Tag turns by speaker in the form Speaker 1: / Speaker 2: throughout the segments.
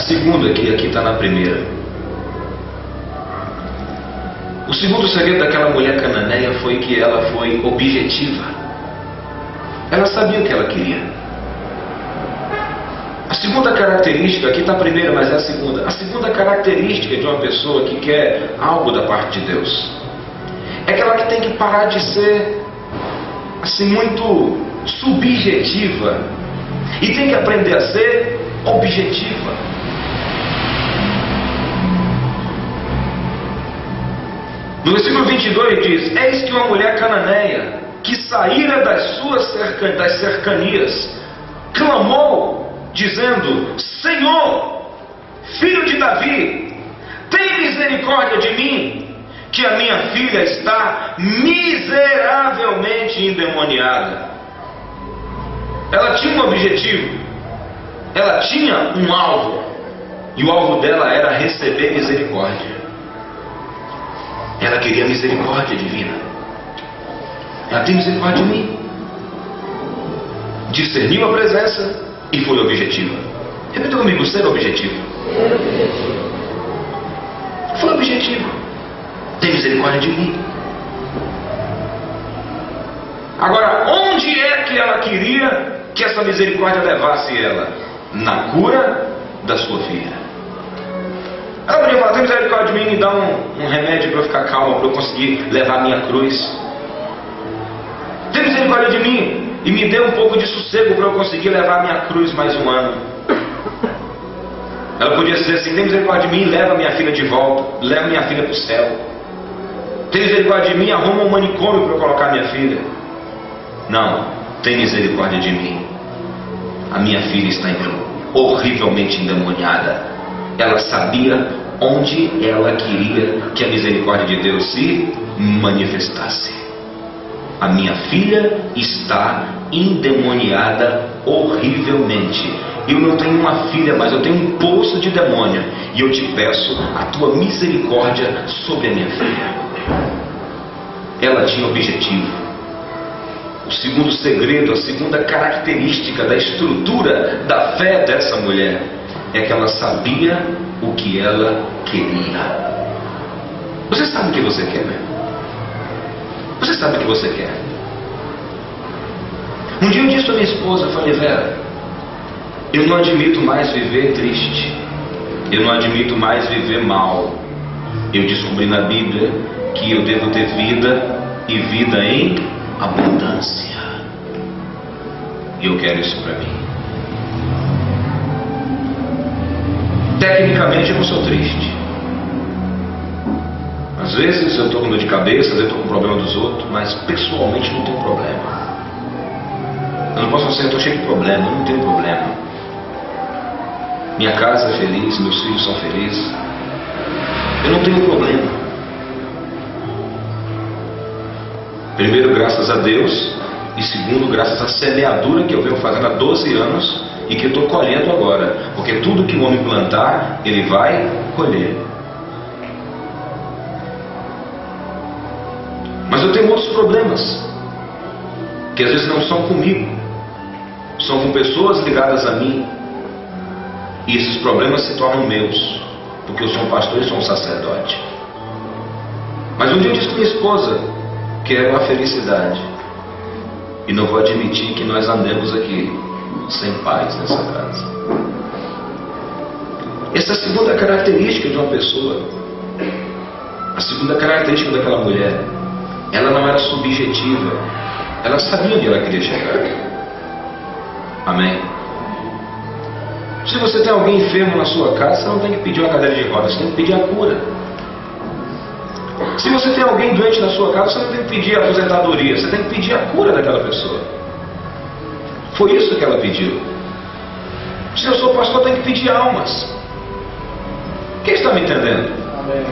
Speaker 1: segunda, que aqui está na primeira. O segundo segredo daquela mulher cananeia foi que ela foi objetiva. Ela sabia o que ela queria. A segunda característica, aqui está a primeira, mas é a segunda. A segunda característica de uma pessoa que quer algo da parte de Deus é aquela que tem que parar de ser assim muito subjetiva e tem que aprender a ser objetiva. No versículo 22 diz: eis que uma mulher cananeia que saíra das cercanias clamou dizendo: Senhor, filho de Davi, tem misericórdia de mim, que a minha filha está miseravelmente endemoniada. Ela tinha um objetivo, ela tinha um alvo, e o alvo dela era receber misericórdia. Ela queria misericórdia divina. Ela tem misericórdia de mim. Discerniu a presença e foi objetiva. Repita comigo: ser objetivo. Foi objetivo. Tem misericórdia de mim. Agora, onde é que ela queria que essa misericórdia levasse ela? Na cura da sua filha. Ela podia falar: tem misericórdia de mim, me dá um remédio para eu ficar calma, para eu conseguir levar a minha cruz. Tem misericórdia de mim e me dê um pouco de sossego para eu conseguir levar a minha cruz mais um ano. Ela podia dizer assim: tem misericórdia de mim, leva minha filha de volta, leva minha filha para o céu. Tem misericórdia de mim, arruma um manicômio para eu colocar minha filha. Não, tem misericórdia de mim, a minha filha está horrivelmente endemoniada. Ela sabia onde ela queria que a misericórdia de Deus se manifestasse. A minha filha está endemoniada horrivelmente. Eu não tenho uma filha, mas eu tenho um poço de demônio, e eu te peço a tua misericórdia sobre a minha filha. Ela tinha objetivo. O segundo segredo, a segunda característica da estrutura da fé dessa mulher é que ela sabia o que ela queria. Você sabe o que você quer, né? Você sabe o que você quer. Um dia eu disse à minha esposa, eu falei: Vera, eu não admito mais viver triste. Eu não admito mais viver mal. Eu descobri na Bíblia que eu devo ter vida e vida em abundância. E eu quero isso para mim. Tecnicamente eu não sou triste. Às vezes eu estou com dor de cabeça, às vezes eu estou com problema dos outros, mas pessoalmente não tenho problema. Eu não posso dizer: eu estou cheio de problema. Eu não tenho problema. Minha casa é feliz, meus filhos são felizes. Eu não tenho problema. Primeiro, graças a Deus, e segundo, graças à semeadura que eu venho fazendo há 12 anos e que eu estou colhendo agora, porque tudo que o homem plantar, ele vai colher. Mas eu tenho outros problemas, que às vezes não são comigo, são com pessoas ligadas a mim, e esses problemas se tornam meus, porque eu sou um pastor e sou um sacerdote. Mas um dia eu disse com minha esposa que era uma felicidade, e não vou admitir que nós andemos aqui sem paz nessa casa. Essa é a segunda característica de uma pessoa. A segunda característica daquela mulher: ela não era subjetiva, ela sabia onde ela queria chegar. Amém? Se você tem alguém enfermo na sua casa, você não tem que pedir uma cadeira de rodas, você tem que pedir a cura. Se você tem alguém doente na sua casa, você não tem que pedir a aposentadoria, você tem que pedir a cura daquela pessoa. Foi isso que ela pediu. Se eu sou pastor, eu tenho que pedir almas. Quem está me entendendo?
Speaker 2: Amém.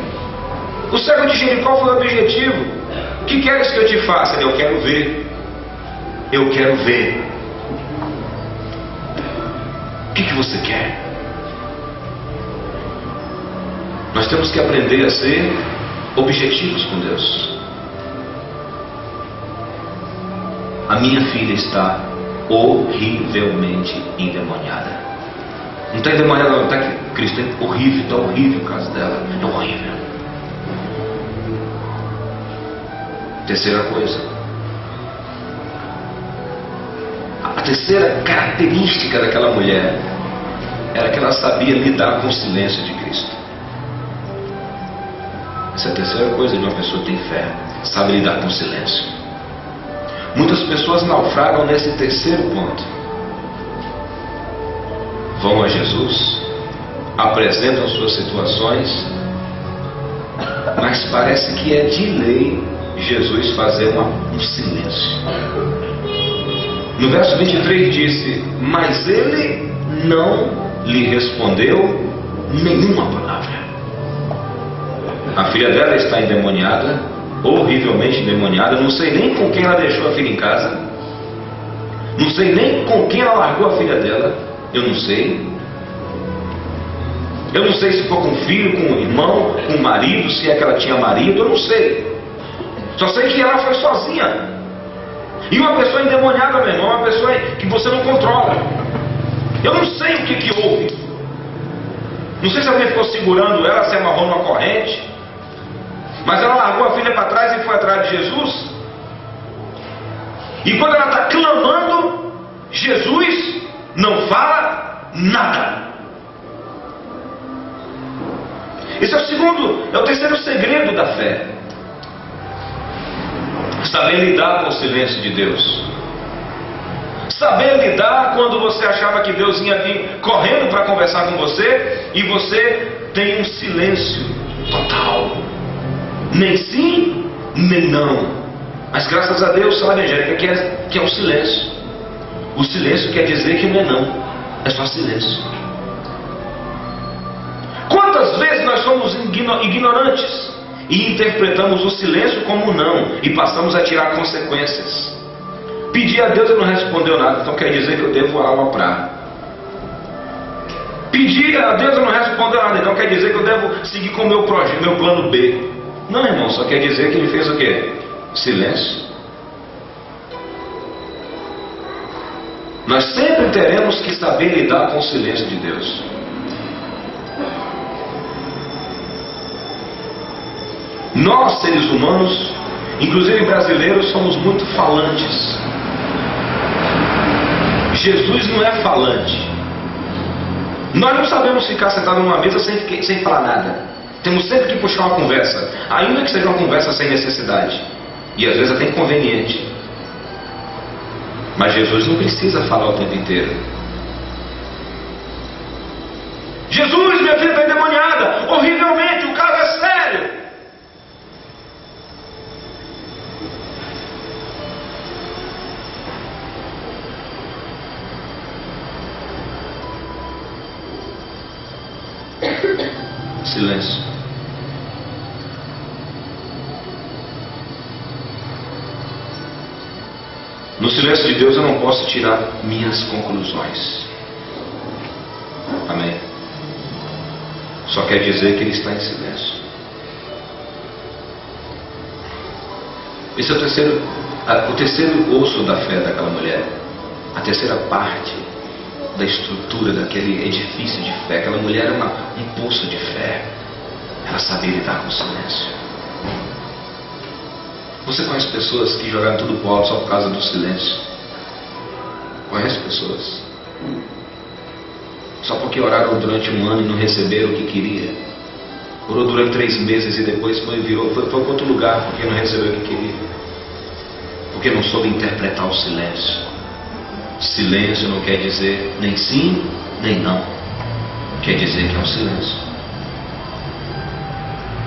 Speaker 1: O cego de Jericó foi o objetivo. O que queres que eu te faça? Eu quero ver. Eu quero ver. O que você quer? Nós temos que aprender a ser objetivos com Deus. A minha filha está horrivelmente endemoniada. Não está endemoniada, não. Está aqui, Cristo, é horrível, está horrível o caso dela. É horrível. Terceira coisa. A terceira característica daquela mulher era que ela sabia lidar com o silêncio de Cristo. Essa é a terceira coisa de uma pessoa que tem fé. Sabe lidar com o silêncio. Muitas pessoas naufragam nesse terceiro ponto. Vão a Jesus, apresentam suas situações, mas parece que é de lei Jesus fazer um silêncio. No verso 23 disse: mas ele não lhe respondeu nenhuma palavra. A filha dela está endemoniada, horrivelmente endemoniada. Não sei nem com quem ela deixou a filha em casa. Não sei nem com quem ela largou a filha dela. Eu não sei. Eu não sei se foi com o filho, com o irmão, com o marido, se é que ela tinha marido. Eu não sei. Só sei que ela foi sozinha. E uma pessoa endemoniada, meu irmão, uma pessoa que você não controla. Eu não sei o que houve. Não sei se alguém ficou segurando ela, se amarrou numa corrente. Mas ela largou a filha para trás e foi atrás de Jesus. E quando ela está clamando, Jesus não fala nada. Esse é o terceiro segredo da fé. Saber lidar com o silêncio de Deus. Saber lidar quando você achava que Deus ia vir correndo para conversar com você e você tem um silêncio total. Nem sim, nem não. Mas graças a Deus, sabe, Angélica, que é o silêncio. O silêncio quer dizer que não é não. É só silêncio. Quantas vezes nós somos ignorantes e interpretamos o silêncio como não e passamos a tirar consequências? Pedir a Deus e não respondeu nada, então quer dizer que eu devo aloprar. Pedir a Deus e não respondeu nada, então quer dizer que eu devo seguir com o meu projeto, meu plano B. Não, irmão, só quer dizer que ele fez o quê? Silêncio. Nós sempre teremos que saber lidar com o silêncio de Deus. Nós, seres humanos, inclusive brasileiros, somos muito falantes. Jesus não é falante. Nós não sabemos ficar sentados numa mesa sem falar nada. Temos sempre que puxar uma conversa, ainda que seja uma conversa sem necessidade, e às vezes até inconveniente. Mas Jesus não precisa falar o tempo inteiro. Jesus, minha filha está endemoniada, horrivelmente, o caso é sério. Silêncio. No silêncio de Deus eu não posso tirar minhas conclusões. Amém? Só quer dizer que Ele está em silêncio. Esse é o terceiro osso da fé daquela mulher. A terceira parte da estrutura daquele edifício de fé. Aquela mulher era um poço de fé. Ela sabia lidar com o silêncio. Você conhece pessoas que jogaram tudo pro alto só por causa do silêncio? Conhece pessoas? Só porque oraram durante um ano e não receberam o que queria. Orou durante 3 meses e depois foi para outro lugar porque não recebeu o que queria. Porque não soube interpretar o silêncio. Silêncio não quer dizer nem sim, nem não. Quer dizer que é um silêncio.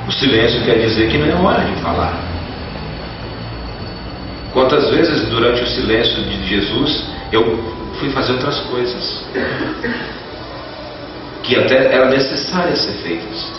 Speaker 1: O silêncio quer dizer que não é hora de falar. Quantas vezes durante o silêncio de Jesus eu fui fazer outras coisas que até eram necessárias ser feitas.